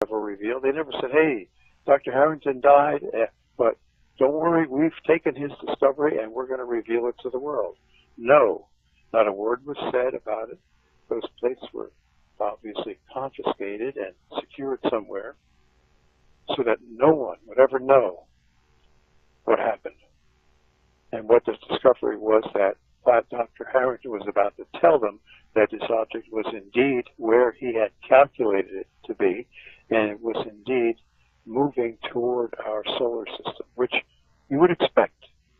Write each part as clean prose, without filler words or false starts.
ever revealed. They never said, hey, Dr. Harrington died, but don't worry, we've taken his discovery and we're going to reveal it to the world. No, not a word was said about it. Those plates were obviously confiscated and secured somewhere so that no one would ever know what happened. And what the discovery was that Dr. Harrington was about to tell them that this object was indeed where he had calculated it to be, and it was indeed moving toward our solar system, which you would expect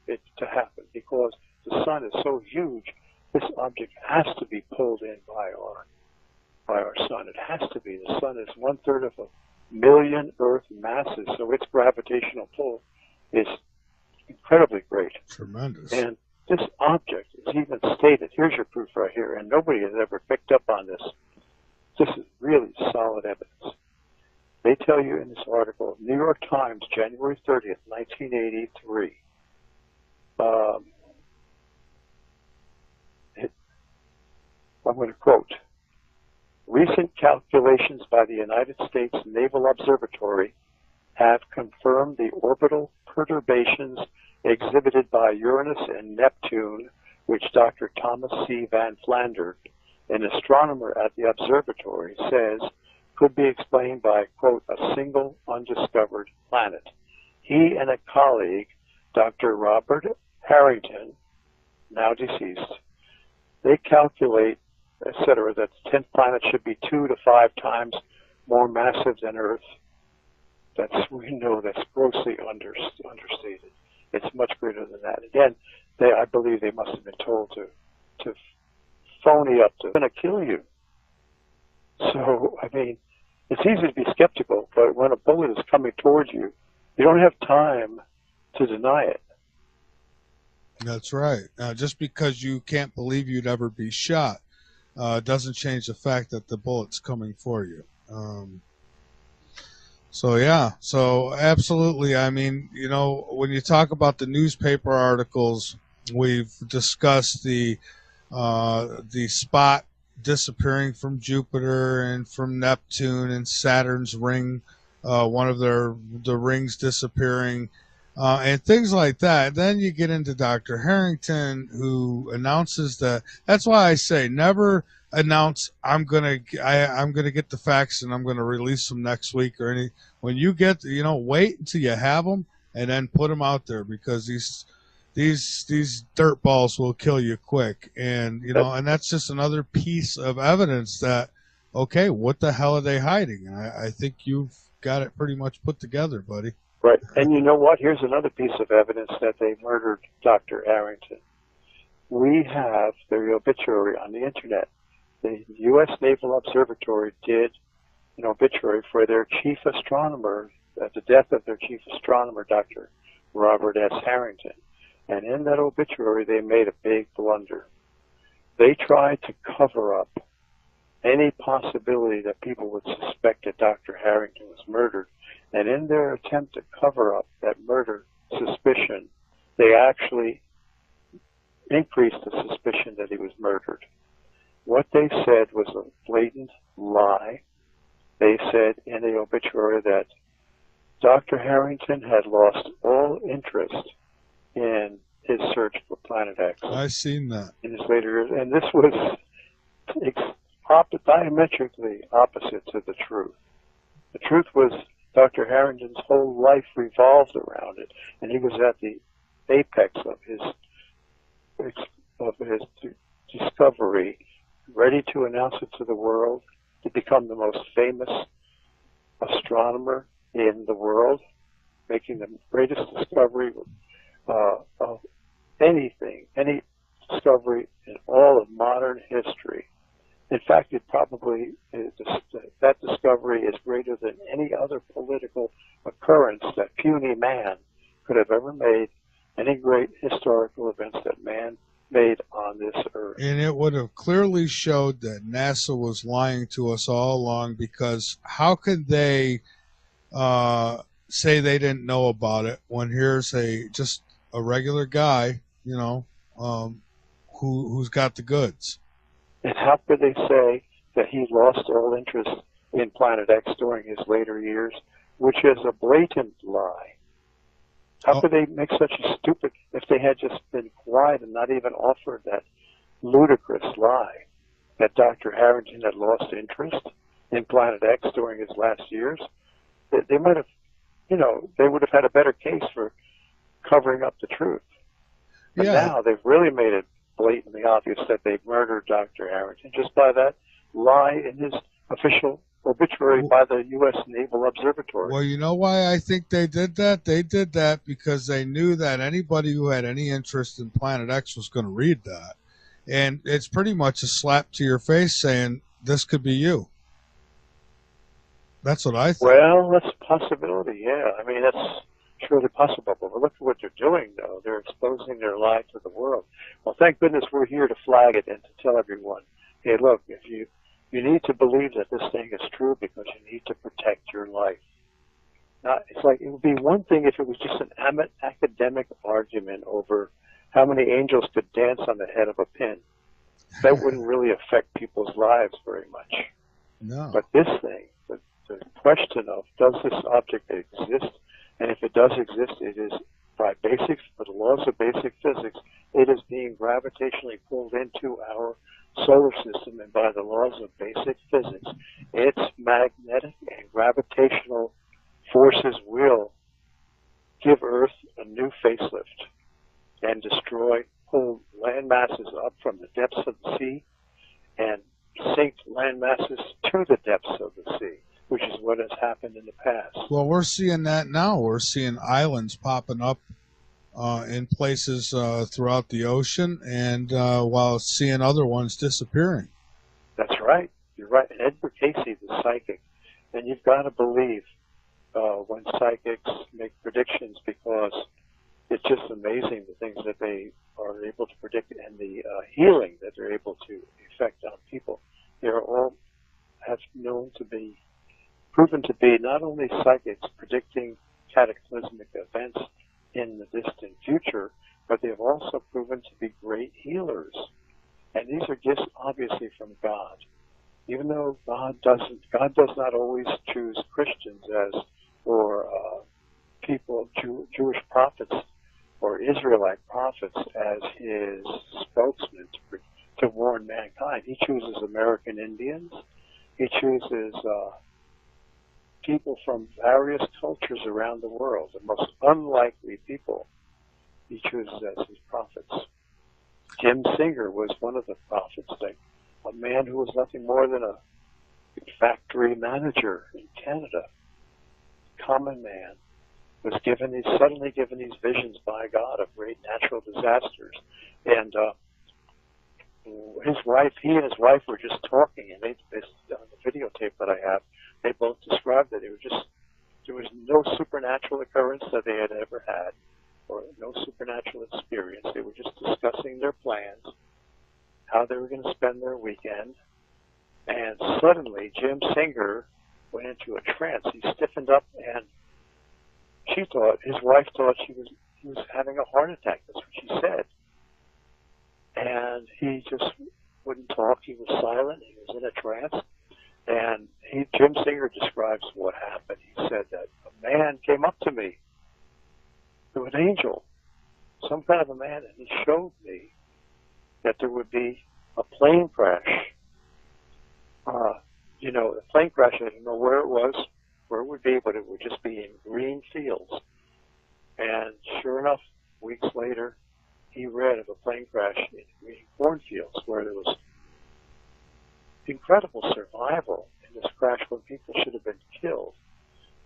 it to happen because the sun is so huge. This object has to be pulled in by our sun. It has to be. The sun is 1/3 of a million Earth masses, so its gravitational pull is incredibly great. Tremendous. And this object is even stated. Here's your proof right here, and nobody has ever picked up on this. This is really solid evidence. They tell you in this article, New York Times, January 30th, 1983. I'm going to quote, recent calculations by the United States Naval Observatory have confirmed the orbital perturbations exhibited by Uranus and Neptune, which Dr. Thomas C. Van Flandern, an astronomer at the observatory, says could be explained by, quote, a single undiscovered planet. He and a colleague, Dr. Robert Harrington, now deceased, they calculate, etc., that the 10th planet should be 2 to 5 times more massive than Earth. We know that's grossly understated. It's much greater than that. Again, I believe they must have been told to phony up to, going to kill you. So, I mean, it's easy to be skeptical, but when a bullet is coming towards you, you don't have time to deny it. That's right. Just because you can't believe you'd ever be shot doesn't change the fact that the bullet's coming for you. So absolutely. I mean, you know, when you talk about the newspaper articles, we've discussed the spot disappearing from Jupiter and from Neptune and Saturn's ring, one of the rings disappearing, and things like that. Then you get into Dr. Harrington, who announces that. That's why I say never announce I'm gonna get the facts and I'm gonna release them next week or any. When you get, wait until you have them and then put them out there, because these dirt balls will kill you quick. And and that's just another piece of evidence that, okay, what the hell are they hiding? And I think you've got it pretty much put together, buddy. Right. And you know what? Here's another piece of evidence that they murdered Dr. Harrington. We have the obituary on the internet. The U.S. Naval Observatory did an obituary for their chief astronomer, the death of their chief astronomer, Dr. Robert S. Harrington. And in that obituary, they made a big blunder. They tried to cover up any possibility that people would suspect that Dr. Harrington was murdered. And in their attempt to cover up that murder suspicion, they actually increased the suspicion that he was murdered. What they said was a blatant lie. They said in the obituary that Dr. Harrington had lost all interest in his search for Planet X. I've seen that. In his later years. And this was diametrically opposite to the truth. The truth was Dr. Harrington's whole life revolved around it, and he was at the apex of his discovery, ready to announce it to the world, to become the most famous astronomer in the world, making the greatest discovery of anything, any discovery in all of modern history. In fact, that discovery is greater than any other political occurrence that puny man could have ever made, any great historical events that man made on this earth. And it would have clearly showed that NASA was lying to us all along, because how could they say they didn't know about it when here's just a regular guy, who's got the goods? And how could they say that he lost all interest in Planet X during his later years, which is a blatant lie. How could they make such a stupid, if they had just been quiet and not even offered that ludicrous lie that Dr. Harrington had lost interest in Planet X during his last years? They might have, they would have had a better case for covering up the truth. But now they've really made it blatantly obvious that they've murdered Dr. Harrington just by that lie in his official obituary by the U.S. Naval Observatory. Well, you know why I think they did that? They did that because they knew that anybody who had any interest in Planet X was going to read that. And it's pretty much a slap to your face saying, this could be you. That's what I think. Well, that's a possibility, yeah. I mean, that's surely possible. But look at what they're doing, though. They're exposing their lie to the world. Well, thank goodness we're here to flag it and to tell everyone, hey, look, if you need to believe that this thing is true because you need to protect your life. Now, it's like it would be one thing if it was just an academic argument over how many angels could dance on the head of a pin. That wouldn't really affect people's lives very much. No. But this thing, the question of does this object exist, and if it does exist, it is by the laws of basic physics, it is being gravitationally pulled into our solar system, and by the laws of basic physics, its magnetic and gravitational forces will give Earth a new facelift and pull land masses up from the depths of the sea and sink land masses to the depths of the sea, which is what has happened in the past. Well, we're seeing that now. We're seeing islands popping up in places throughout the ocean, and while seeing other ones disappearing. That's right. You're right. And Edward Casey, the psychic, and you've got to believe when psychics make predictions, because it's just amazing the things that they are able to predict and the healing that they're able to effect on people. They're all proven to be not only psychics predicting cataclysmic events in the distant future, but they've also proven to be great healers. And these are gifts obviously from God. Even though God does not always choose Christians or Jewish prophets or Israelite prophets as his spokesman to warn mankind. He chooses American Indians. He chooses people from various cultures around the world, the most unlikely people he chooses as his prophets. Jim Singer was one of the prophets, a man who was nothing more than a factory manager in Canada, common man, was suddenly given these visions by God of great natural disasters. And he and his wife were just talking, and on the videotape that I have, they both described that there was no supernatural occurrence that they had ever had, or no supernatural experience. They were just discussing their plans, how they were going to spend their weekend, and suddenly Jim Singer went into a trance. He stiffened up, and his wife thought he was having a heart attack. That's what she said. And he just wouldn't talk. He was silent. He was in a trance. And Jim Singer describes what happened. He said that a man came up to me, to an angel, some kind of a man, and he showed me that there would be a plane crash. A plane crash, I didn't know where it was, where it would be, but it would just be in green fields. And sure enough, weeks later, he read of a plane crash in green cornfields where there was incredible survival in this crash when people should have been killed.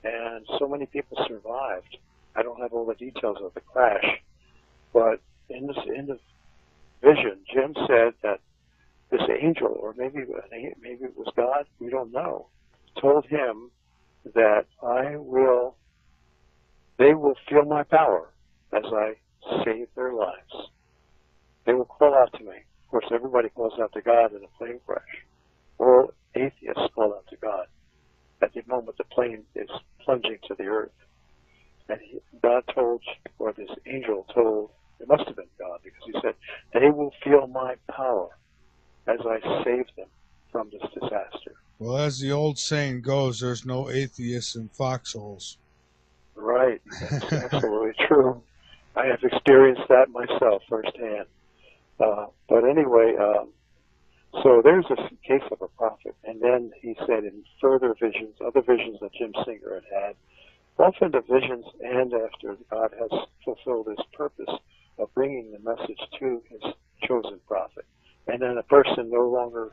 And so many people survived. I don't have all the details of the crash, but in the vision, Jim said that this angel, or maybe it was God, we don't know, told him that they will feel my power as I save their lives. They will call out to me. Of course, everybody calls out to God in a plane crash. All atheists call out to God at the moment the plane is plunging to the earth. And God told, or this angel told, it must have been God, because he said, they will feel my power as I save them from this disaster. Well, as the old saying goes, there's no atheists in foxholes. Right. That's absolutely true. I have experienced that myself firsthand. But anyway, so there's a case of a prophet. And then he said in further visions, other visions that Jim Singer had, often the visions and after God has fulfilled his purpose of bringing the message to his chosen prophet. And then a person no longer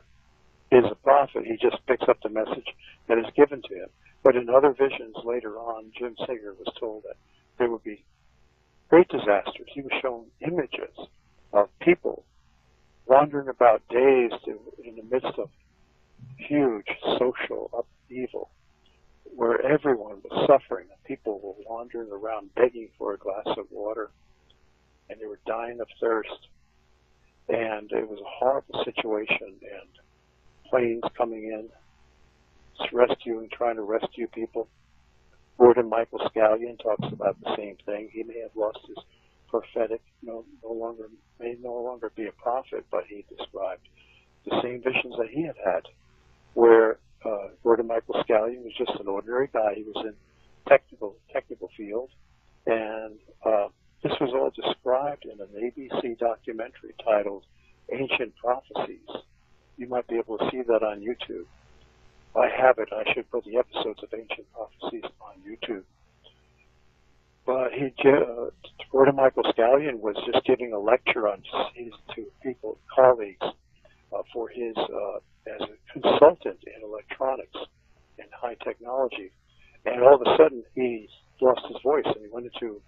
is a prophet. He just picks up the message that is given to him. But in other visions later on, Jim Singer was told that there would be great disasters. He was shown images of people wandering about dazed in the midst of huge social upheaval, where everyone was suffering. People were wandering around begging for a glass of water, and they were dying of thirst. And it was a horrible situation, and planes coming in, trying to rescue people. Gordon Michael Scallion talks about the same thing. He may have lost his prophetic, may no longer be a prophet, but he described the same visions that he had, where Gordon Michael Scallion was just an ordinary guy. He was in technical field, and this was all described in an ABC documentary titled Ancient Prophecies. You might be able to see that on YouTube. I have it. I should put the episodes of Ancient Prophecies on YouTube. But Gordon Michael Scallion was just giving a lecture on colleagues, for his as a consultant in electronics and high technology. And all of a sudden, he lost his voice, and he went into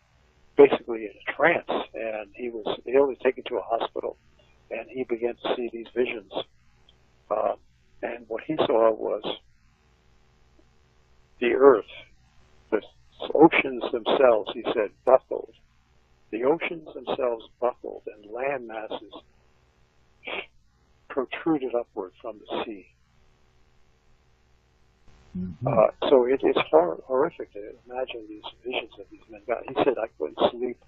basically in a trance. And he was taken to a hospital, and he began to see these visions. And what he saw was the earth, the oceans themselves, he said, buckled. The oceans themselves buckled, and land masses protruded upward from the sea. Mm-hmm. So it's horrific to imagine these visions that these men got. He said, I couldn't sleep.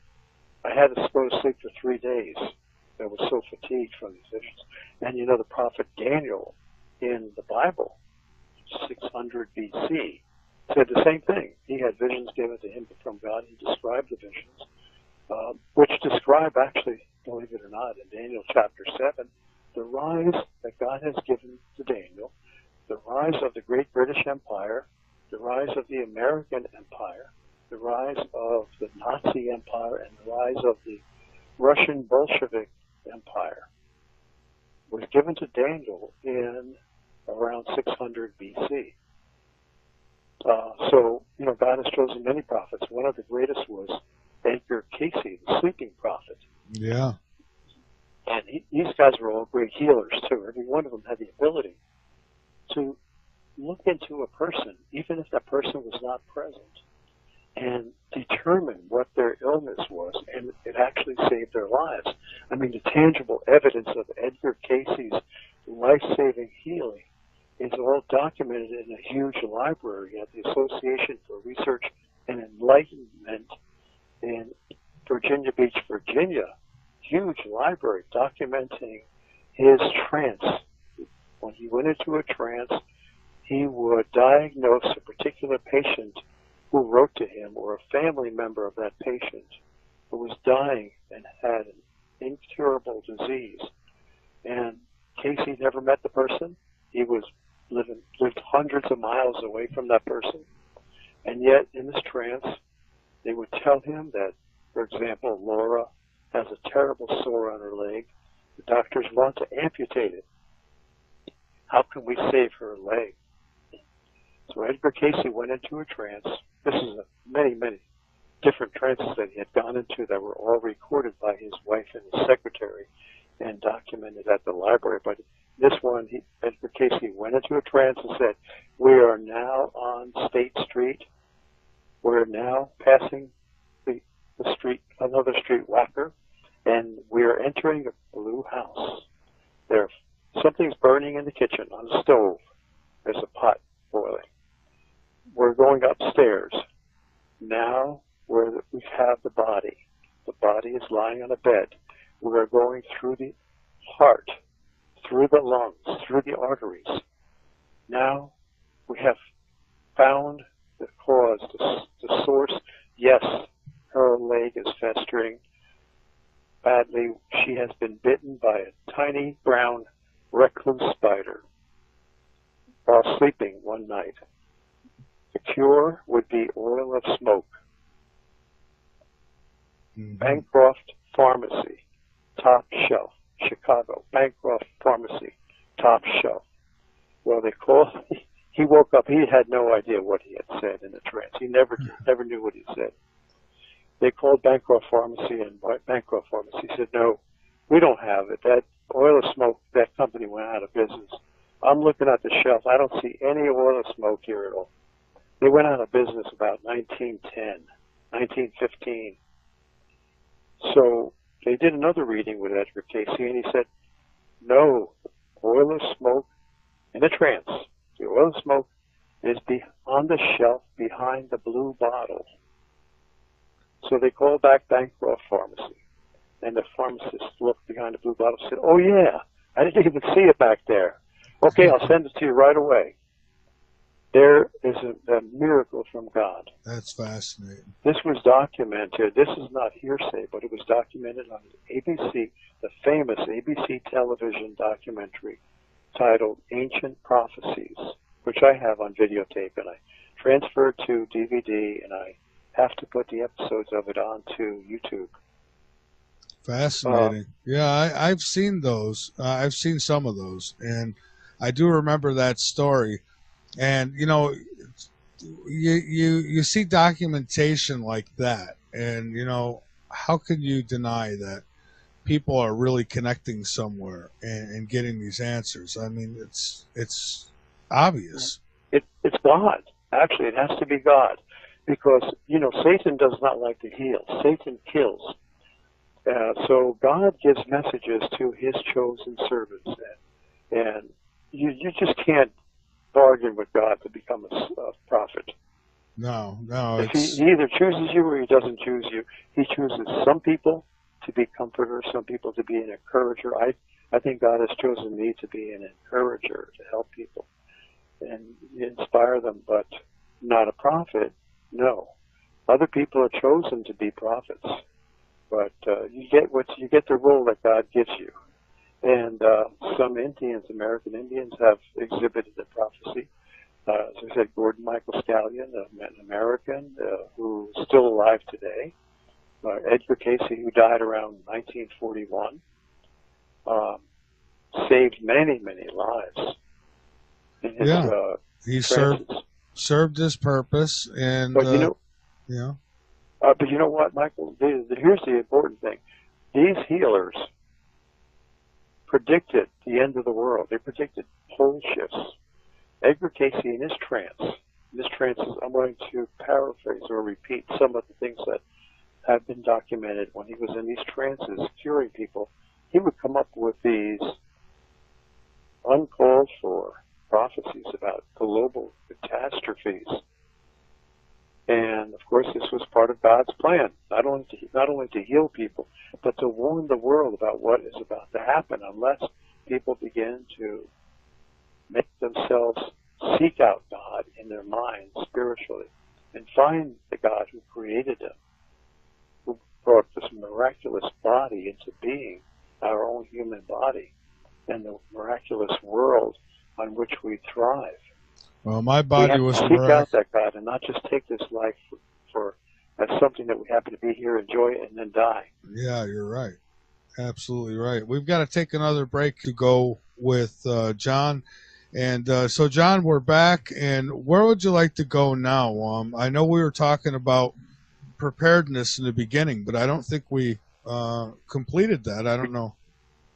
I had to go to sleep for 3 days. I was so fatigued from these visions. And you know, the prophet Daniel in the Bible, 600 BC, said the same thing. He had visions given to him from God. He described the visions, which describe actually, believe it or not, in Daniel chapter 7, the rise that God has given to Daniel, the rise of the Great British Empire, the rise of the American Empire, the rise of the Nazi Empire, and the rise of the Russian Bolshevik Empire was given to Daniel in around 600 BC. So, you know, God has chosen many prophets. One of the greatest was Edgar Casey, the sleeping prophet. Yeah. And these guys were all great healers, too. Every one of them had the ability to look into a person, even if that person was not present, and determine what their illness was, and it actually saved their lives. I mean, the tangible evidence of Edgar Casey's life-saving healing is all documented in a huge library at the Association for Research and Enlightenment in Virginia Beach, Virginia. Huge library documenting his trance. When he went into a trance, he would diagnose a particular patient who wrote to him, or a family member of that patient who was dying and had an incurable disease. And Casey never met the person. He was lived hundreds of miles away from that person. And yet, in this trance, they would tell him that, for example, Laura has a terrible sore on her leg. The doctors want to amputate it. How can we save her leg? So Edgar Casey went into a trance. This is many, many different trances that he had gone into that were all recorded by his wife and his secretary and documented at the library. But this one, Edgar Casey went into a trance and said, we are now on State Street. We're now passing the street, another street whacker, and we are entering a blue house. Something's burning in the kitchen on the stove. There's a pot boiling. We're going upstairs. Now we have the body. The body is lying on a bed. We are going through the heart, through the lungs, through the arteries. Now we have found the cause, the source. Yes, her leg is festering badly. She has been bitten by a tiny brown recluse spider while sleeping one night. The cure would be oil of smoke. Bancroft Pharmacy, top shelf, Chicago. Bancroft Pharmacy, top shelf. Well, they called. He woke up. He had no idea what he had said in the trance. He never knew what he said. They called Bancroft Pharmacy, and Bancroft Pharmacy said, "No, we don't have it. That oil of smoke, that company went out of business. I'm looking at the shelf. I don't see any oil of smoke here at all." They went out of business about 1910, 1915. So they did another reading with Edgar Casey, and he said, "No, oil of smoke in the trance. The oil of smoke is on the shelf behind the blue bottle." So they called back Bancroft Pharmacy, and the pharmacist looked behind the blue bottle and said, "Oh yeah, I didn't even see it back there. Okay, I'll send it to you right away." There is a miracle from God. That's fascinating. This was documented. This is not hearsay, but it was documented on ABC, the famous ABC television documentary titled Ancient Prophecies, which I have on videotape, and I transferred to DVD, and I have to put the episodes of it onto YouTube. Fascinating. Yeah, I've seen those. I've seen some of those, and I do remember that story. And you know, you see documentation like that, and you know, how can you deny that people are really connecting somewhere and getting these answers? I mean, it's obvious. It's God. Actually, it has to be God, because you know Satan does not like to heal. Satan kills. So God gives messages to His chosen servants, and you just can't bargain with God to become a prophet. No. If he either chooses you or He doesn't choose you. He chooses some people to be comforters, some people to be an encourager. I think God has chosen me to be an encourager, to help people and inspire them, but not a prophet. No. Other people are chosen to be prophets, but you get the role that God gives you. And some Indians, American Indians, have exhibited the prophecy. As I said, Gordon Michael Scallion, an American who's still alive today. Edgar Casey, who died around 1941, saved many, many lives. In his, he served his purpose, and but you know, but you know what, Michael? Here's the important thing: these healers predicted the end of the world. They predicted pole shifts. Edgar Casey, in his trance, I'm going to paraphrase or repeat some of the things that have been documented when he was in these trances curing people. He would come up with these uncalled for prophecies about global catastrophes. And of course, this was part of God's plan, not only to heal people, but to warn the world about what is about to happen unless people begin to make themselves seek out God in their minds spiritually and find the God who created them, who brought this miraculous body into being, our own human body, and the miraculous world on which we thrive. Well, my body was seek out that God and not just take this life for as something that we happen to be here, enjoy it, and then die. Yeah, you're right. Absolutely right. We've got to take another break to go with John. And so, John, we're back. And where would you like to go now? I know we were talking about preparedness in the beginning, but I don't think we completed that. I don't know.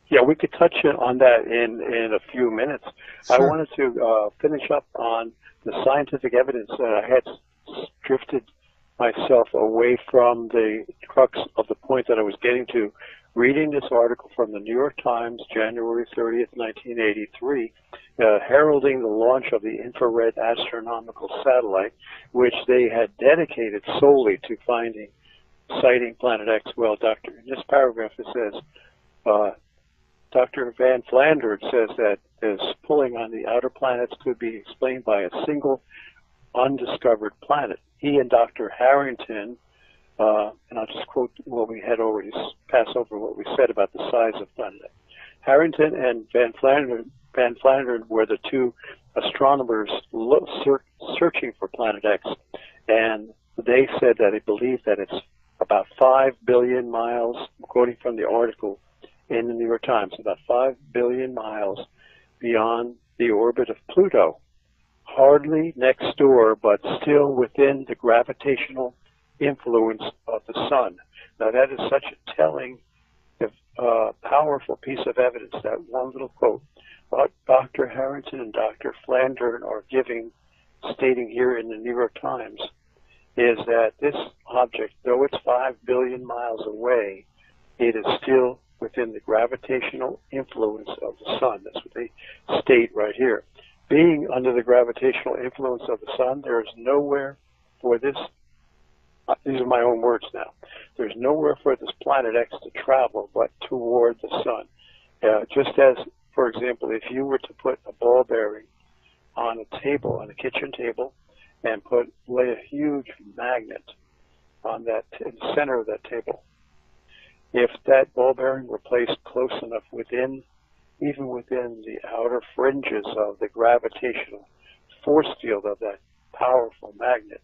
Yeah, we could touch on that in a few minutes. Sure. I wanted to finish up on the scientific evidence that I had drifted myself away from the crux of the point that I was getting to, reading this article from the New York Times, January 30th, 1983, heralding the launch of the infrared astronomical satellite, which they had dedicated solely to sighting Planet X. Well, Doctor, in this paragraph it says, Dr. Van Flandern says that this pulling on the outer planets could be explained by a single undiscovered planet. He and Dr. Harrington, and I'll just quote what we had already passed over what we said about the size of planet X. Harrington and Van Flandern were the two astronomers searching for planet X, and they said that they believe that it's about 5 billion miles, quoting from the article in the New York Times, about 5 billion miles beyond the orbit of Pluto. Hardly next door, but still within the gravitational influence of the sun. Now that is such a telling, powerful piece of evidence, that one little quote. What Dr. Harrington and Dr. Flandern are stating here in the New York Times, is that this object, though it's 5 billion miles away, it is still within the gravitational influence of the sun. That's what they state right here. Being under the gravitational influence of the sun, there is nowhere for this, these are my own words now, there's nowhere for this planet X to travel but toward the sun. Just as, for example, if you were to put a ball bearing on a table, on a kitchen table, and lay a huge magnet on that, in the center of that table, if that ball bearing were placed close enough even within the outer fringes of the gravitational force field of that powerful magnet,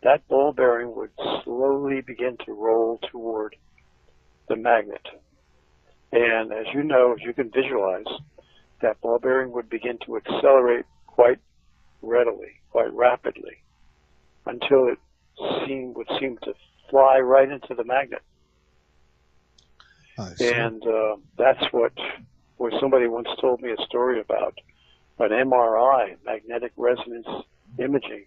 that ball bearing would slowly begin to roll toward the magnet. And as you know, as you can visualize, that ball bearing would begin to accelerate quite readily, quite rapidly, until it would seem to fly right into the magnet. And that's where somebody once told me a story about an MRI, magnetic resonance imaging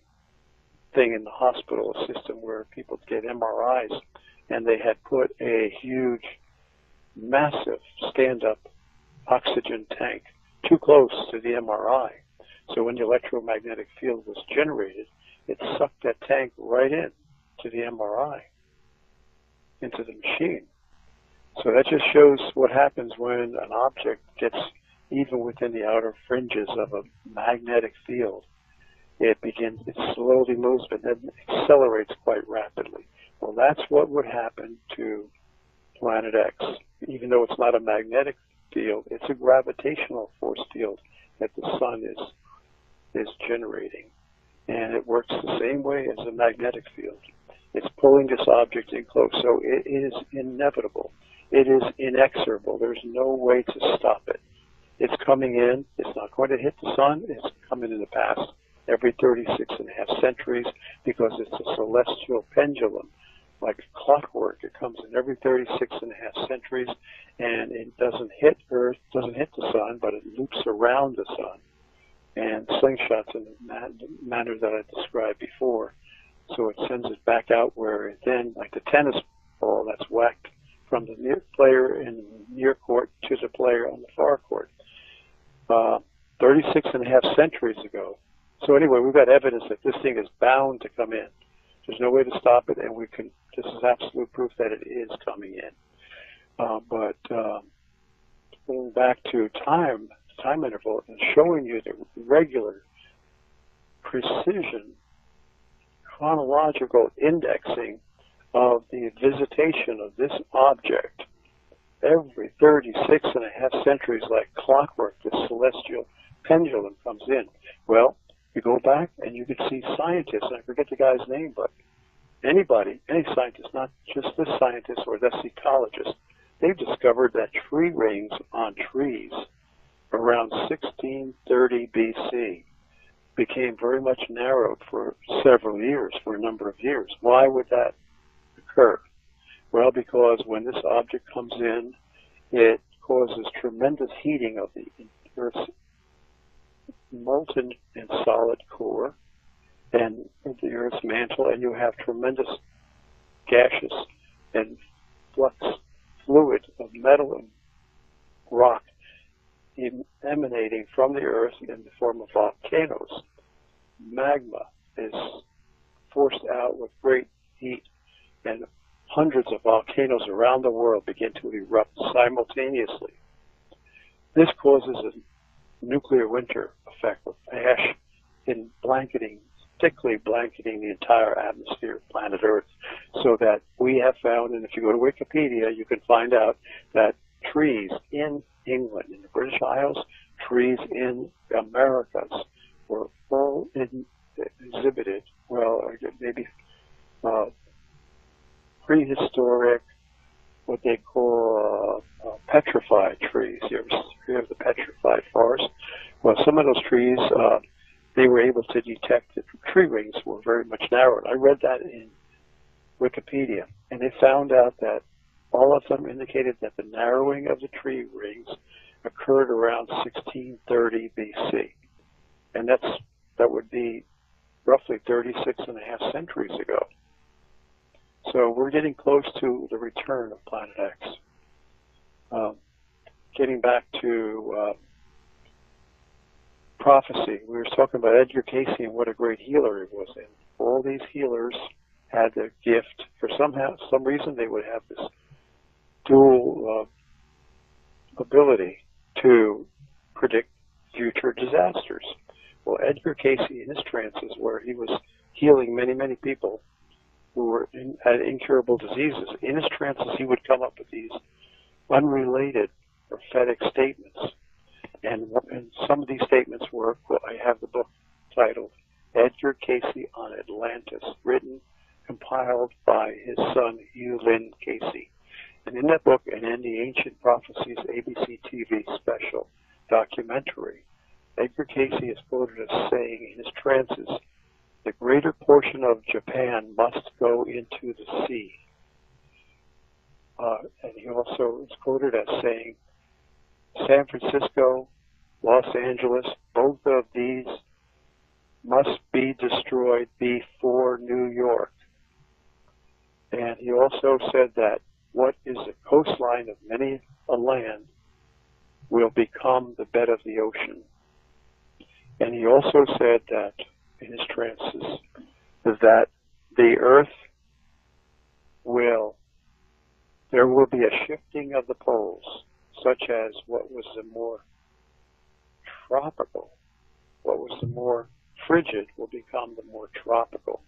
thing in the hospital system where people get MRIs, and they had put a huge, massive stand-up oxygen tank too close to the MRI. So when the electromagnetic field was generated, it sucked that tank right in to the MRI, into the machine. So that just shows what happens when an object gets even within the outer fringes of a magnetic field. It slowly moves, but then accelerates quite rapidly. Well, that's what would happen to planet X. Even though it's not a magnetic field, it's a gravitational force field that the sun is generating. And it works the same way as a magnetic field. It's pulling this object in close. So it is inevitable. It is inexorable. There's no way to stop it. It's coming in. It's not going to hit the sun. It's coming in the past every 36.5 centuries because it's a celestial pendulum. Like clockwork, it comes in every 36.5 centuries, and it doesn't hit Earth, doesn't hit the sun, but it loops around the sun and slingshots in the manner that I described before. So it sends it back out where it then, like the tennis ball that's whacked from the player in the near court to the player on the far court. 36.5 centuries ago. So anyway, we've got evidence that this thing is bound to come in. There's no way to stop it, and this is absolute proof that it is coming in. But going back to time interval and showing you the regular precision chronological indexing of the visitation of this object every 36.5 centuries, like clockwork, the celestial pendulum comes in. Well, you go back and you can see scientists, and I forget the guy's name, but any scientist, not just this scientist or this ecologist, they've discovered that tree rings on trees around 1630 BC became very much narrowed for several years, for a number of years. Why would that occur? Well, because when this object comes in, it causes tremendous heating of the Earth's molten and solid core and the Earth's mantle, and you have tremendous gaseous and flux fluid of metal and rock emanating from the Earth in the form of volcanoes. Magma is forced out with great heat, and hundreds of volcanoes around the world begin to erupt simultaneously. This causes a nuclear winter effect with ash thickly blanketing the entire atmosphere of planet Earth, so that we have found, and if you go to Wikipedia, you can find out that trees in England, in the British Isles, trees in Americas were all exhibited, well, maybe prehistoric, what they call petrified trees. You ever hear of the petrified forest? Well, some of those trees, they were able to detect that the tree rings were very much narrowed. I read that in Wikipedia, and they found out that all of them indicated that the narrowing of the tree rings occurred around 1630 BC. And that would be roughly 36 and a half centuries ago. So we're getting close to the return of Planet X. Getting back to prophecy, we were talking about Edgar Cayce and what a great healer he was. And all these healers had the gift, for some reason they would have this dual ability to predict future disasters. Well, Edgar Cayce, in his trances, where he was healing many, many people who had incurable diseases, in his trances he would come up with these unrelated prophetic statements. And some of these statements were, well, I have the book titled Edgar Cayce on Atlantis, compiled by his son, Hugh Lynn Cayce. And in that book, and in the Ancient Prophecies ABC TV special documentary, Edgar Cayce is quoted as saying in his trances, the greater portion of Japan must go into the sea. And he also is quoted as saying, San Francisco, Los Angeles, both of these must be destroyed before New York. And he also said that what is the coastline of many a land will become the bed of the ocean. And he also said that in his trances that the earth there will be a shifting of the poles, such as what was the more tropical, what was the more frigid will become the more tropical.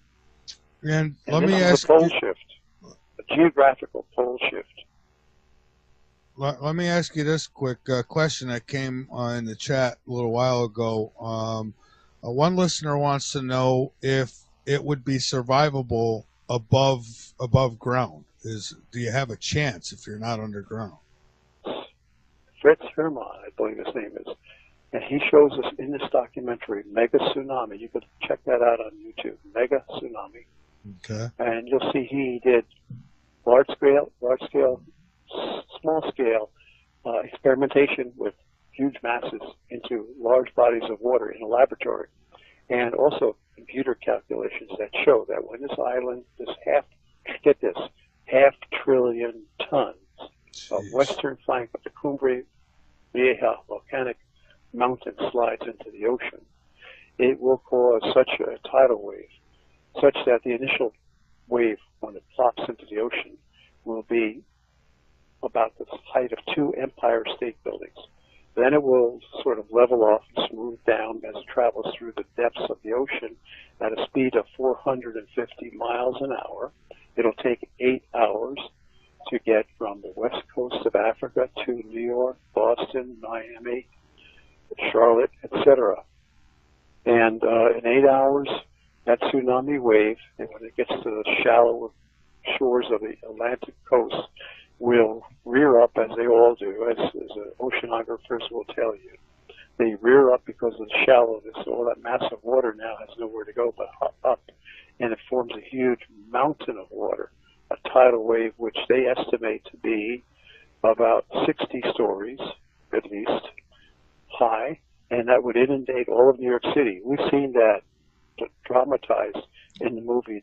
And let me ask you, a geographical pole shift. Let me ask you this quick question that came in the chat a little while ago. One listener wants to know if it would be survivable above ground. Do you have a chance if you're not underground? Fritz Hermann, I believe his name is, and he shows us in this documentary, Mega Tsunami. You could check that out on YouTube, Mega Tsunami. Okay. And you'll see he did large scale, small scale experimentation with huge masses into large bodies of water in a laboratory, and also computer calculations that show that when this island, half trillion tons of western flank of the Cumbre Vieja volcanic mountain slides into the ocean, it will cause such a tidal wave, such that the initial wave, when it plops into the ocean, will be about the height of 2 Empire State Buildings. Then it will sort of level off and smooth down as it travels through the depths of the ocean at a speed of 450 miles an hour. It'll take 8 hours to get from the west coast of Africa to New York, Boston, Miami, Charlotte, etc. And in 8 hours, that tsunami wave, and when it gets to the shallow shores of the Atlantic coast, will rear up, as they all do, as oceanographers will tell you. They rear up because of the shallowness. All that mass of water now has nowhere to go but up, and it forms a huge mountain of water, a tidal wave which they estimate to be about 60 stories, at least, high, and that would inundate all of New York City. We've seen that dramatized in the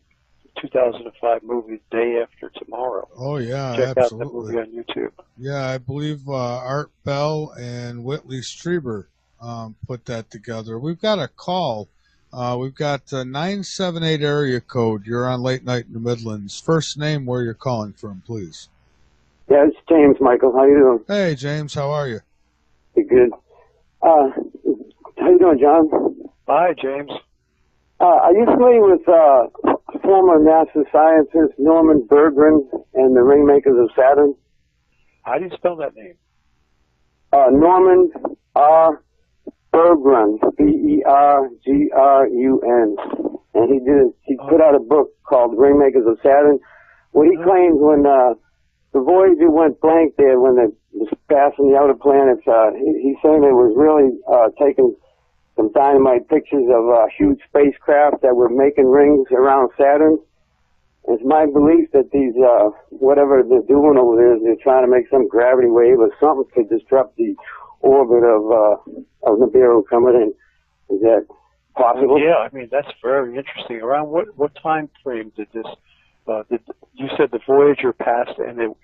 2005 movie Day After Tomorrow. Oh, yeah, Check absolutely. out that movie on YouTube. Yeah, I believe Art Bell and Whitley Strieber put that together. We've got a call. We've got 978 area code. You're on Late Night in the Midlands. First name, where you're calling from, please. Yeah, it's James, Michael. How you doing? Hey, James. How are you? Good, good. How you doing, John? Hi, James. Are you familiar with former NASA scientist Norman Berggren and the Ringmakers of Saturn? How do you spell that name? Norman R. Berggren, Bergrun, and he put out a book called Ringmakers of Saturn. What he claims when the Voyager went blank there, when they was passing the outer planets, he's saying it was really taking some dynamite pictures of huge spacecraft that were making rings around Saturn. It's my belief that these, whatever they're doing over there, they're trying to make some gravity wave or something to disrupt the orbit of Nibiru coming in. Is that possible? Yeah, I mean, that's very interesting. Around what time frame did this, you said the Voyager passed and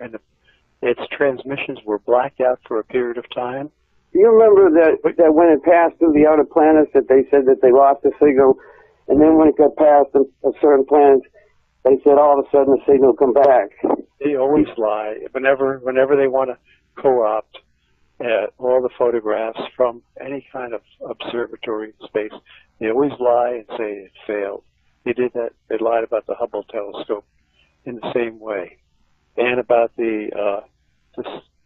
its transmissions were blacked out for a period of time? You remember that when it passed through the outer planets that they said that they lost the signal, and then when it got past a certain planets, they said all of a sudden the signal come back. They always lie. Whenever they want to co-opt all the photographs from any kind of observatory space, they always lie and say it failed. They did that. They lied about the Hubble telescope in the same way, and about the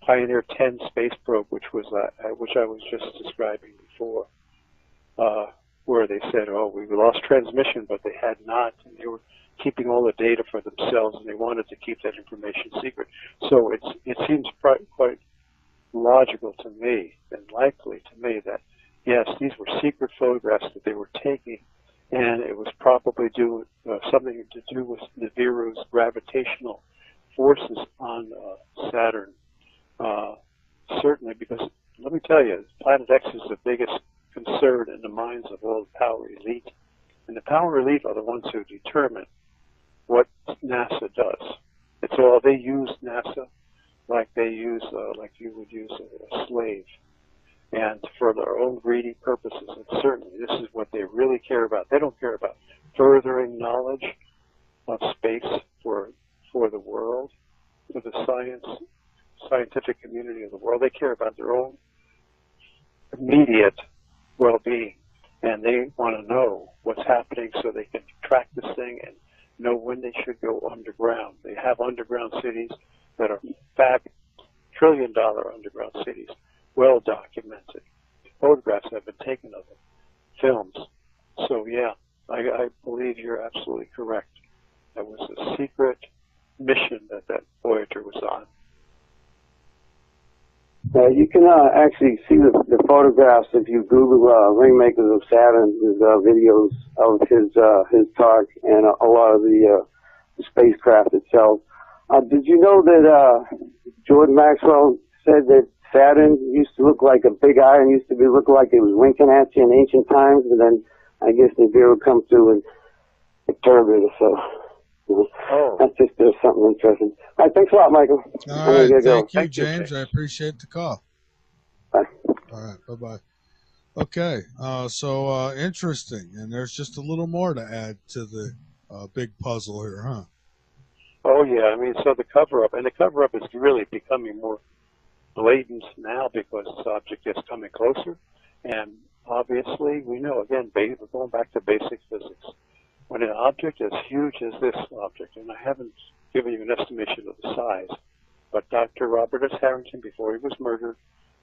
Pioneer 10 space probe, which I was just describing before, where they said, "Oh, we lost transmission," but they had not, and they were keeping all the data for themselves, and they wanted to keep that information secret. So it seems quite logical to me and likely to me that yes, these were secret photographs that they were taking, and it was probably something to do with Nibiru's gravitational forces on Saturn. Certainly, because let me tell you, Planet X is the biggest concern in the minds of all the power elite, and the power elite are the ones who determine what NASA does. It's all they use NASA like they use like you would use a slave, and for their own greedy purposes. And certainly, this is what they really care about. They don't care about furthering knowledge of space for the world, for the scientific community of the world. They care about their own immediate well-being, and they want to know what's happening so they can track this thing and know when they should go underground. They have underground cities that are trillion-dollar underground cities, well documented. Photographs have been taken of them, films. So yeah, I believe you're absolutely correct. That was a secret mission that Voyager was on. You can actually see the photographs if you Google Ringmakers of Saturn. There's videos of his talk and a lot of the spacecraft itself. Did you know that Jordan Maxwell said that Saturn used to look like a big eye and used to look like it was winking at you in ancient times, and then I guess Nibiru come through and perturb it. So that's just something interesting. All right, thanks a lot, Michael. All right, thank you, James. I appreciate the call. Bye. All right, bye-bye. Okay, so interesting, and there's just a little more to add to the big puzzle here, huh? Oh, yeah, I mean, so the cover-up is really becoming more blatant now because this object is coming closer, and obviously, we know, again, we're going back to basic physics. When an object as huge as this object, and I haven't given you an estimation of the size, but Dr. Robert S. Harrington, before he was murdered,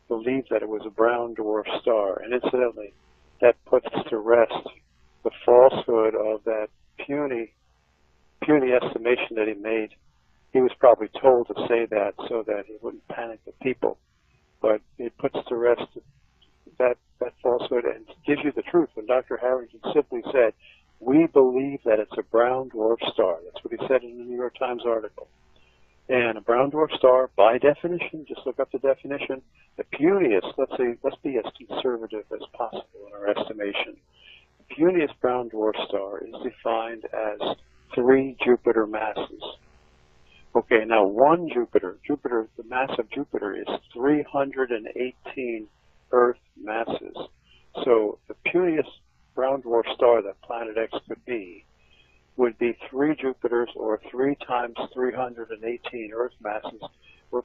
believed that it was a brown dwarf star. And incidentally, that puts to rest the falsehood of that puny estimation that he made. He was probably told to say that so that he wouldn't panic the people. But it puts to rest that falsehood and gives you the truth. When Dr. Harrington simply said, "We believe that it's a brown dwarf star." That's what he said in the New York Times article. And a brown dwarf star, by definition, just look up the definition, the puniest, let's be as conservative as possible in our estimation. The puniest brown dwarf star is defined as 3 Jupiter masses. Okay, now one Jupiter, the mass of Jupiter is 318 Earth masses. So the puniest brown dwarf star that Planet X could be would be 3 Jupiters, or 3 times 318 Earth masses. We're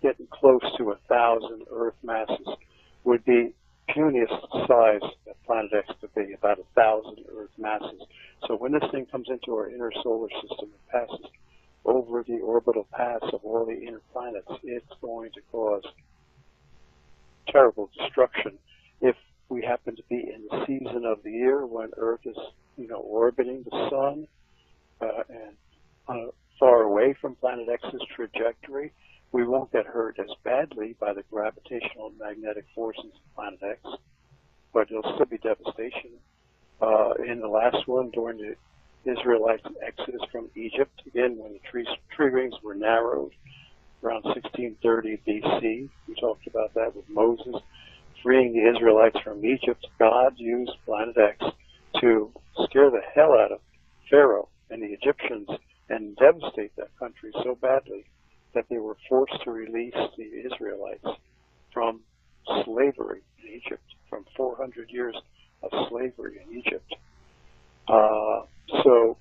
getting close to 1,000 Earth masses. would be puniest size that Planet X could be, about 1,000 Earth masses. So when this thing comes into our inner solar system and passes over the orbital paths of all the inner planets, it's going to cause terrible destruction. If we happen to be in the season of the year when Earth is, orbiting the sun and far away from Planet X's trajectory, we won't get hurt as badly by the gravitational and magnetic forces of Planet X, but it'll still be devastation. In the last one, during the Israelites' exodus from Egypt, again, when the tree rings were narrowed around 1630 BC, we talked about that with Moses freeing the Israelites from Egypt. God used Planet X to scare the hell out of Pharaoh and the Egyptians and devastate that country so badly that they were forced to release the Israelites from slavery in Egypt, from 400 years of slavery in Egypt. So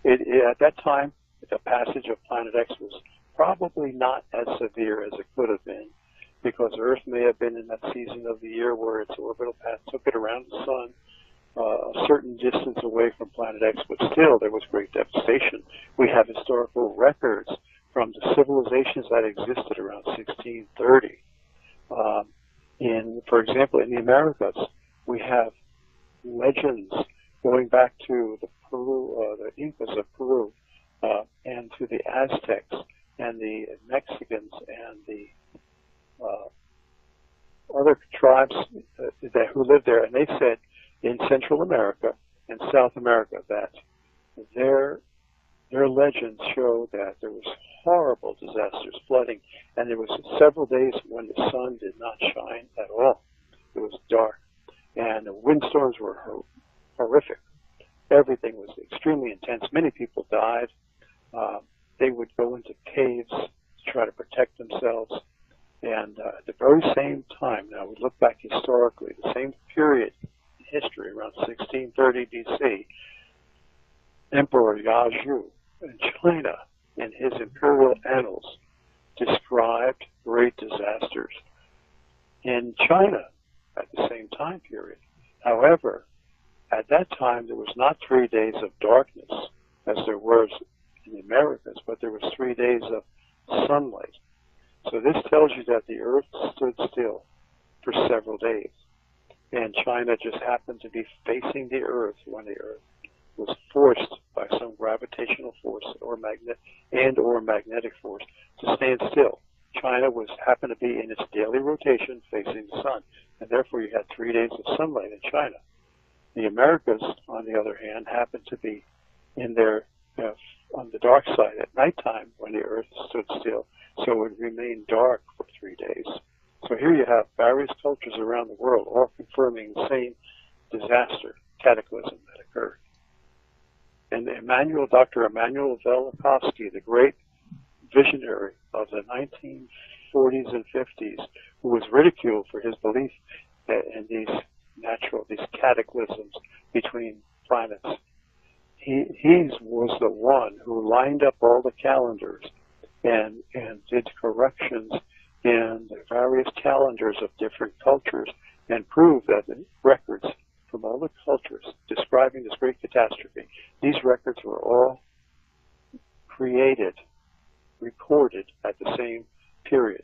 at that time, the passage of Planet X was probably not as severe as it could have been, because Earth may have been in that season of the year where its orbital path took it around the sun a certain distance away from Planet X, but still there was great devastation. We have historical records from the civilizations that existed around 1630. For example, in the Americas, we have legends going back to the Incas of Peru, and to the Aztecs and the Mexicans and the other tribes who lived there, and they said in Central America and South America that their legends show that there was horrible disasters, flooding, and there was several days when the sun did not shine at all. It was dark, and the windstorms were horrific. Everything was extremely intense. Many people died. They would go into caves to try to protect themselves. And at the very same time, now we look back historically, the same period in history, around 1630 BC, Emperor Yaju in China, in his imperial annals, described great disasters in China at the same time period. However, at that time, there was not 3 days of darkness, as there was in the Americas, but there was 3 days of sunlight. So this tells you that the Earth stood still for several days. And China just happened to be facing the Earth when the Earth was forced by some gravitational force or magnetic force to stand still. China happened to be in its daily rotation facing the sun, and therefore you had 3 days of sunlight in China. The Americas, on the other hand, happened to be in their on the dark side at nighttime when the Earth stood still, so it would remain dark for 3 days. So here you have various cultures around the world all confirming the same disaster, cataclysm that occurred. And Dr. Emanuel Velikovsky, the great visionary of the 1940s and 50s, who was ridiculed for his belief in these cataclysms between planets, he was the one who lined up all the calendars and did corrections in the various calendars of different cultures and proved that the records from all the cultures describing this great catastrophe, these records were all recorded at the same period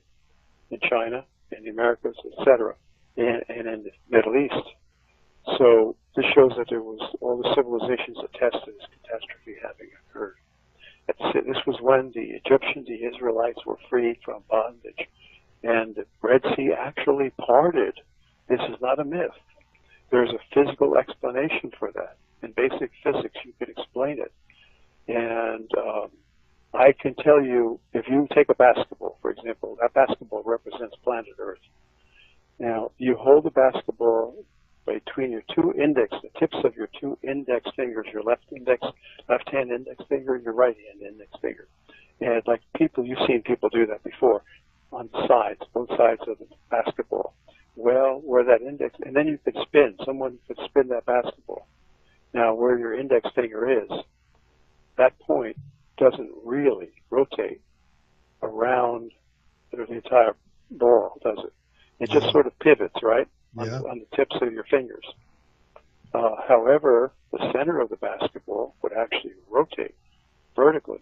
in China, in the Americas, etc., and in the Middle East. So this shows that there was all the civilizations attest to this catastrophe having occurred. This was when the Egyptians, the Israelites, were freed from bondage, and the Red Sea actually parted. This is not a myth. There's a physical explanation for that. In basic physics, you can explain it. And I can tell you, if you take a basketball, for example, that basketball represents planet Earth. Now, you hold the basketball between your the tips of your two index fingers, your left-hand index finger, your right-hand index finger. And like you've seen people do that before on the sides, both sides of the basketball. Well, where that index, and then you could spin. Someone could spin that basketball. Now, where your index finger is, that point doesn't really rotate around the entire ball, does it? It just sort of pivots, right, Yeah. on the tips of your fingers. However, the center of the basketball would actually rotate vertically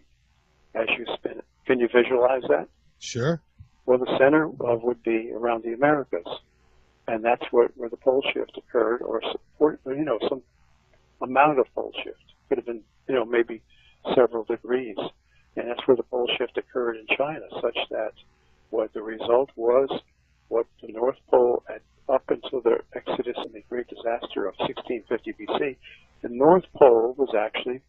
as you spin it. Can you visualize that? Sure. Well, the center would be around the Americas, and that's where the pole shift occurred, or some amount of pole shift. Could have been, maybe several degrees, and that's where the pole shift occurred in China, such that what the result was, what the North Pole had up until the Exodus and the Great Disaster of 1650 BC, the North Pole was actually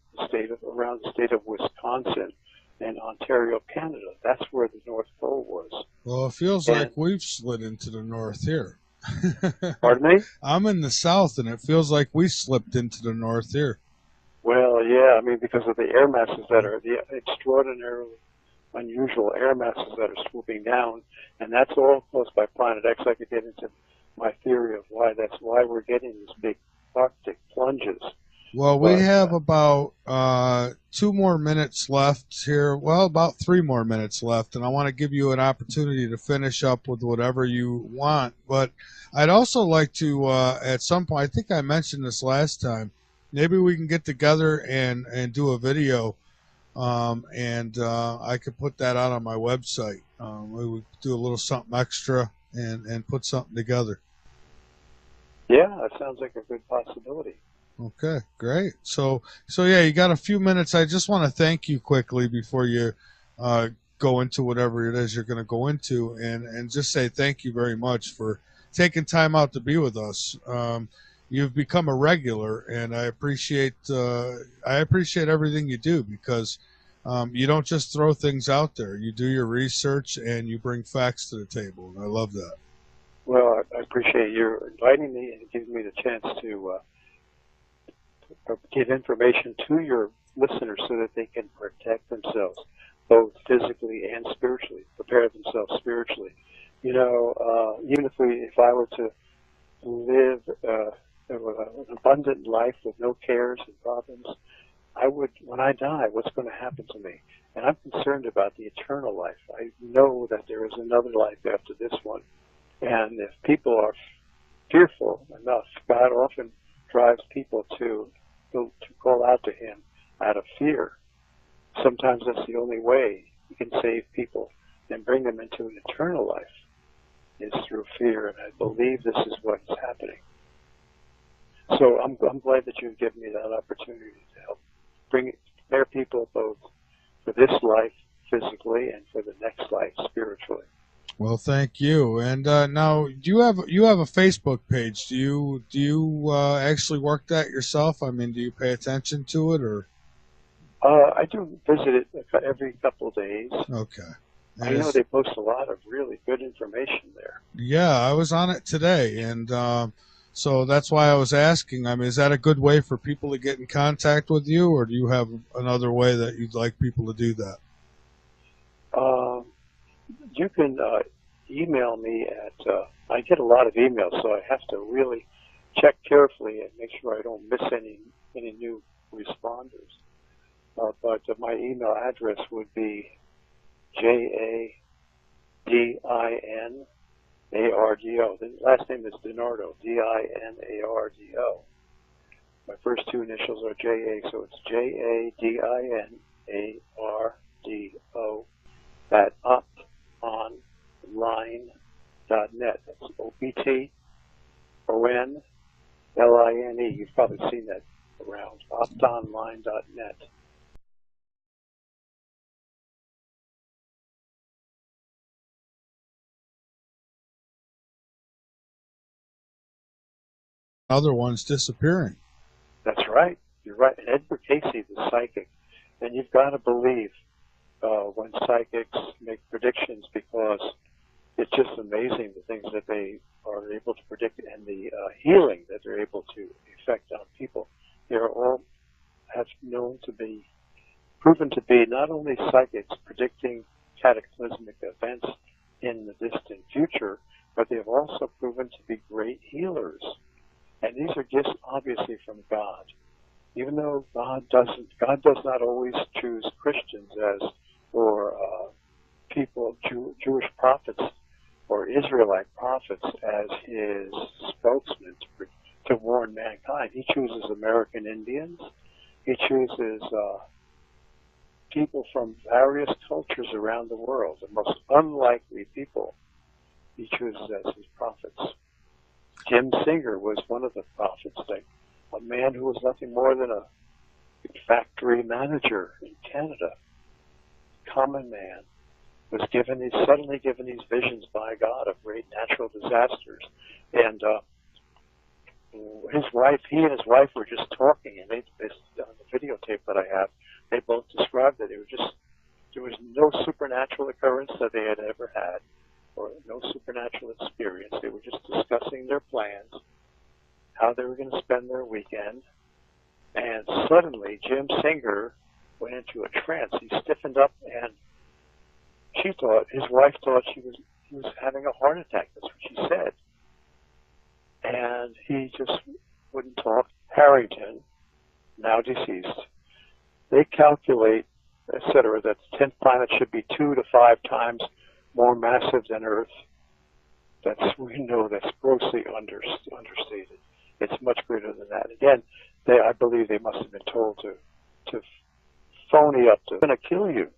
around the state of Wisconsin and Ontario, Canada. That's where the North Pole was. Well, it feels like we've slid into the north here. Pardon me? I'm in the south, and it feels like we slipped into the north here. Well, yeah, I mean, because of the air masses that are the extraordinarily unusual air masses that are swooping down, and that's all caused by Planet X. I could get into my theory of why we're getting these big Arctic plunges. Well, we have about 2 more minutes left here. Well, about 3 more minutes left, and I want to give you an opportunity to finish up with whatever you want. But I'd also like to, at some point, I think I mentioned this last time, maybe we can get together and do a video, and I could put that out on my website. We would do a little something extra and put something together. Yeah, that sounds like a good possibility. Okay, great. So yeah, you got a few minutes. I just want to thank you quickly before you go into whatever it is you're going to go into, and just say thank you very much for taking time out to be with us. You've become a regular, and I appreciate everything you do, because you don't just throw things out there. You do your research and you bring facts to the table, and I love that. Well, I appreciate you inviting me and giving me the chance to give information to your listeners so that they can protect themselves, both physically and spiritually, prepare themselves spiritually. Even if I were to live an abundant life with no cares and problems, when I die, what's going to happen to me? And I'm concerned about the eternal life. I know that there is another life after this one. And if people are fearful enough, God often drives people to call out to Him out of fear. Sometimes that's the only way He can save people and bring them into an eternal life, is through fear. And I believe this is what is happening. So I'm glad that you've given me that opportunity to help prepare people both for this life physically and for the next life spiritually. Well, thank you. And now, you have a Facebook page. Do you actually work that yourself? I mean, do you pay attention to it, or? I do visit it every couple of days. Okay. And I know they post a lot of really good information there. Yeah, I was on it today, and so that's why I was asking. I mean, is that a good way for people to get in contact with you, or do you have another way that you'd like people to do that? You can email me at, I get a lot of emails, so I have to really check carefully and make sure I don't miss any new responders. But my email address would be JADINARDO. The last name is DiNardo, DINARDO. My first 2 initials are JA, so it's JADINARDO at optonline.net. That's OPTONLINE. You've probably seen that around, optonline.net. Other ones disappearing. That's right. You're right. Edward Casey, the psychic. And you've got to believe when psychics make predictions, because it's just amazing the things that they are able to predict and the healing that they're able to effect on people. They're all proven to be not only psychics predicting cataclysmic events in the distant future, but they've also proven to be great healers. And these are gifts obviously from God. Even though God does not always choose Christians or people, Jewish prophets or Israelite prophets as his spokesman to warn mankind. He chooses American Indians. He chooses people from various cultures around the world, the most unlikely people he chooses as his prophets. Jim Singer was one of the prophets, a man who was nothing more than a factory manager in Canada, common man, was suddenly given these visions by God of great natural disasters. And he and his wife were just talking, and they on the videotape that I have, they both described that there was no supernatural occurrence that they had ever had, or no supernatural experience. They were just discussing their plans, how they were going to spend their weekend, and suddenly Jim Singer went into a trance. He stiffened up, and his wife thought he was having a heart attack. That's what she said. And he just wouldn't talk. Harrington, now deceased, they calculate, etc., that the 10th planet should be 2 to 5 times more massive than Earth. We know that's grossly understated. It's much greater than that. Again, I believe they must have been told to phony up to, going to kill you.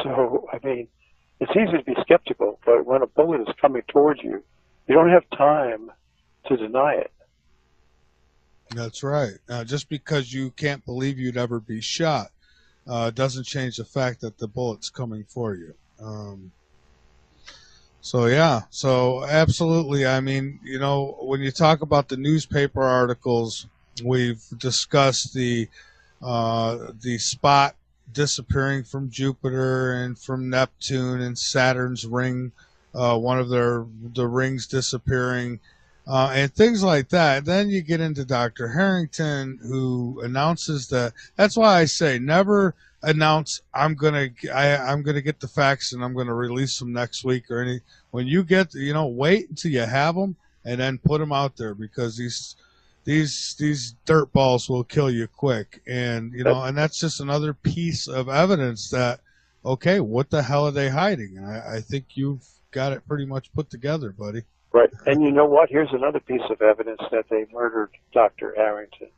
So, I mean, it's easy to be skeptical, but when a bullet is coming towards you, you don't have time to deny it. That's right. Just because you can't believe you'd ever be shot doesn't change the fact that the bullet's coming for you. So absolutely. I mean, when you talk about the newspaper articles, we've discussed the spot disappearing from Jupiter and from Neptune and Saturn's ring, one of the rings disappearing, and things like that. Then you get into Dr. Harrington, who announces that. That's why I say never announce I'm gonna get the facts and I'm gonna release them next week or any. When you get, wait until you have them and then put them out there, because these dirt balls will kill you quick. And and that's just another piece of evidence that, okay, what the hell are they hiding? I think you've got it pretty much put together, buddy. Right. And you know what? Here's another piece of evidence that they murdered Dr. Harrington.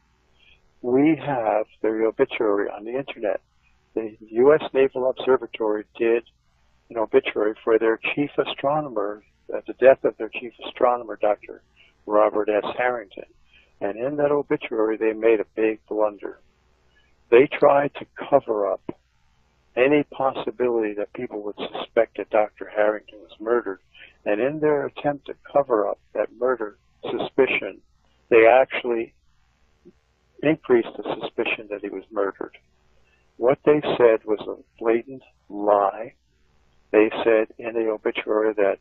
We have the obituary on the internet. The U.S. Naval Observatory did an obituary for their chief astronomer, the death of their chief astronomer, Dr. Robert S. Harrington. And in that obituary, they made a big blunder. They tried to cover up any possibility that people would suspect that Dr. Harrington was murdered. And in their attempt to cover up that murder suspicion, they actually increased the suspicion that he was murdered. What they said was a blatant lie. They said in the obituary that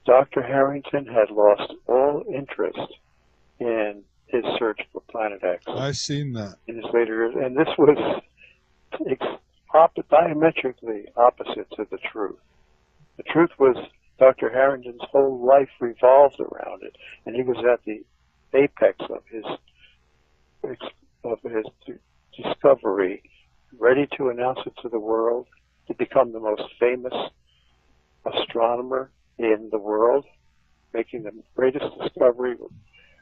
Dr. Harrington had lost all interest in his search for Planet X. I've seen that. In his later years. And this was diametrically opposite to the truth. The truth was Dr. Harrington's whole life revolved around it, and he was at the apex of his discovery, ready to announce it to the world, to become the most famous astronomer in the world, making the greatest discovery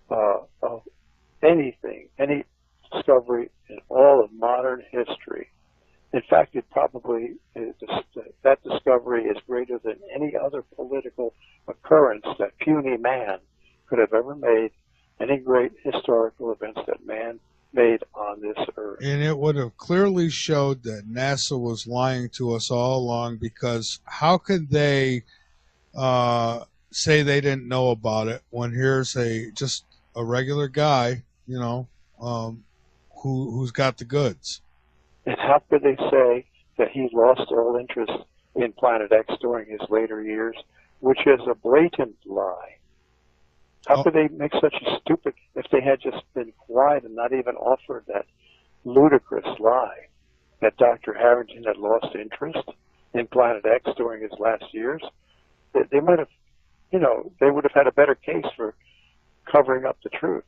of anything, any discovery in all of modern history. In fact, that discovery is greater than any other political occurrence that puny man could have ever made, any great historical events that man made on this earth. And it would have clearly showed that NASA was lying to us all along, because how could they say they didn't know about it when here's just a regular guy, who's got the goods? And how could they say that he lost all interest in Planet X during his later years, which is a blatant lie? How could they make such a stupid, if they had just been quiet and not even offered that ludicrous lie that Dr. Harrington had lost interest in Planet X during his last years? They might have, they would have had a better case for covering up the truth.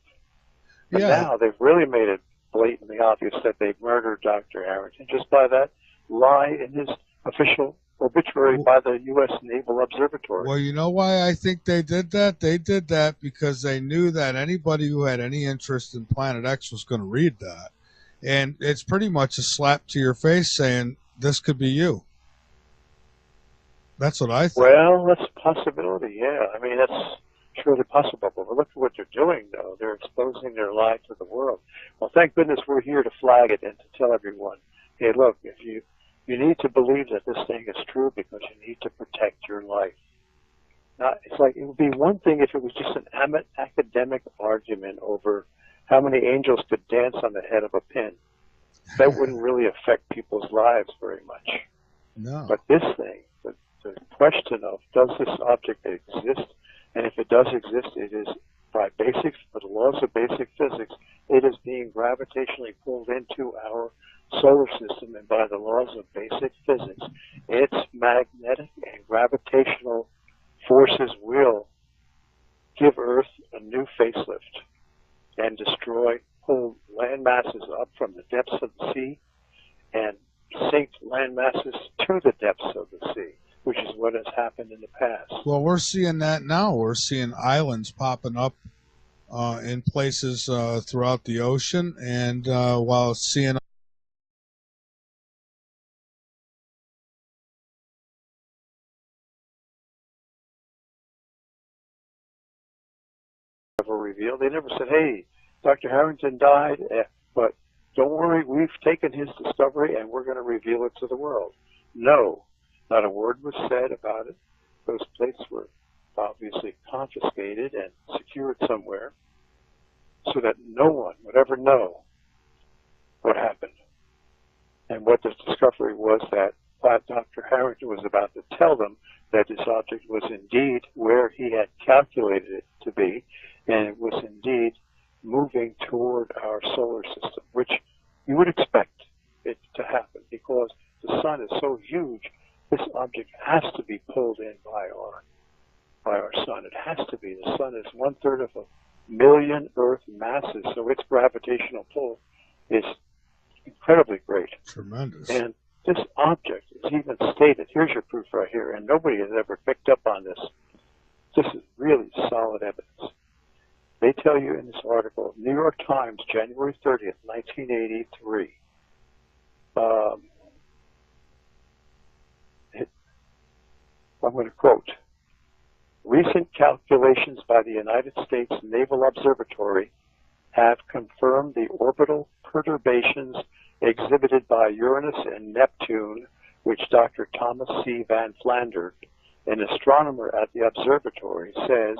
But now they've really made it blatantly obvious that they've murdered Dr. Harrington just by that lie in his official obituary by the U.S. Naval Observatory. Well, you know why I think they did that? They did that because they knew that anybody who had any interest in Planet X was going to read that. And it's pretty much a slap to your face saying, this could be you. That's what I think. Well, that's a possibility, yeah. I mean, that's surely possible. But look at what they're doing, though. They're exposing their lie to the world. Well, thank goodness we're here to flag it and to tell everyone, hey, look, if you need to believe that this thing is true because you need to protect your life. Now, it's like it would be one thing if it was just an academic argument over how many angels could dance on the head of a pin. That wouldn't really affect people's lives very much. No. But this thing, the question of does this object exist, and if it does exist, it is by the laws of basic physics, it is being gravitationally pulled into our solar system, and by the laws of basic physics, its magnetic and gravitational forces will give Earth a new facelift and pull land masses up from the depths of the sea and sink land masses to the depths of the sea, which is what has happened in the past. Well, we're seeing that now. We're seeing islands popping up in places throughout the ocean, and while seeing revealed, they never said, hey, Dr. Harrington died, but don't worry, we've taken his discovery and we're going to reveal it to the world. No, not a word was said about it. Those plates were obviously confiscated and secured somewhere so that no one would ever know what happened. And what the discovery was that Dr. Harrington was about to tell them that this object was indeed where he had calculated it to be, and it was indeed moving toward our solar system, which you would expect it to happen because the sun is so huge. This object has to be pulled in by our sun. It has to be. The sun is 1/3 of a million Earth masses, so its gravitational pull is incredibly great. tremendous. And this object is even stated. Here's your proof right here, and nobody has ever picked up on this. This is really solid evidence. They tell you in this article, New York Times, January 30th, 1983. I'm going to quote, recent calculations by the United States Naval Observatory have confirmed the orbital perturbations exhibited by Uranus and Neptune, which Dr. Thomas C. Van Flander, an astronomer at the observatory, says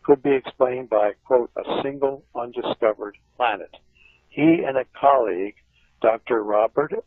could be explained by, quote, a single undiscovered planet. He and a colleague, Dr. Robert